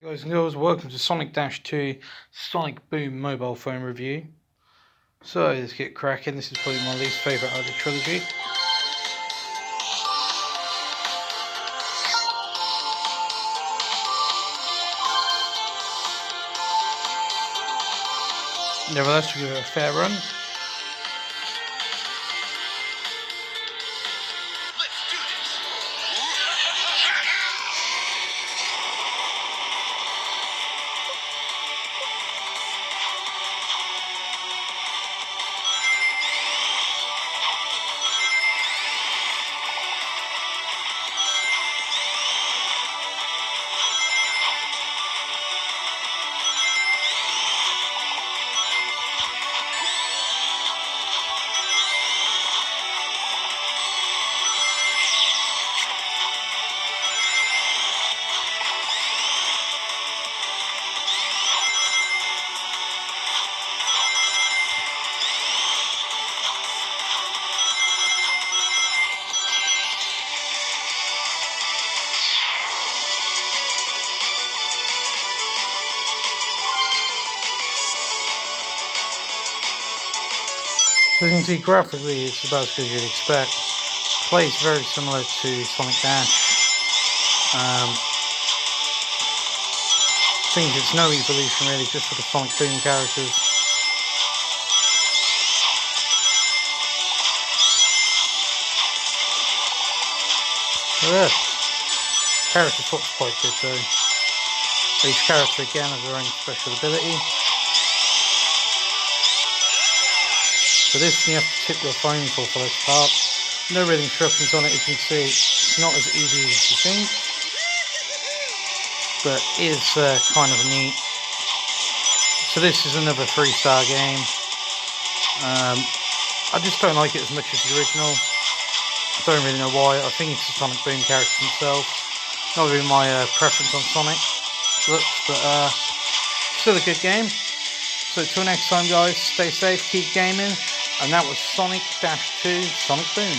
Guys and girls, welcome to Sonic Dash 2 Sonic Boom mobile phone review. So let's get cracking. This is probably my least favourite out of the trilogy. Nevertheless, we'll give it a fair run. So as you can see, graphically it's about as good as you'd expect. Plays very similar to Sonic Dash. Seems it's no evolution really, just for the Sonic Boom characters. Yeah. Character swap's quite good though. Each character again has their own special ability. So this you have to tip your phone for this part. No real instructions on it, as you can see. It's not as easy as you think, but is kind of neat. So this is another 3-star game. I just don't like it as much as the original. I don't really know why. I think it's the Sonic Boom characters themselves. Not really my preference on Sonic looks, but still a good game. So till next time guys, stay safe, keep gaming. And that was Sonic Dash 2 Sonic Boom.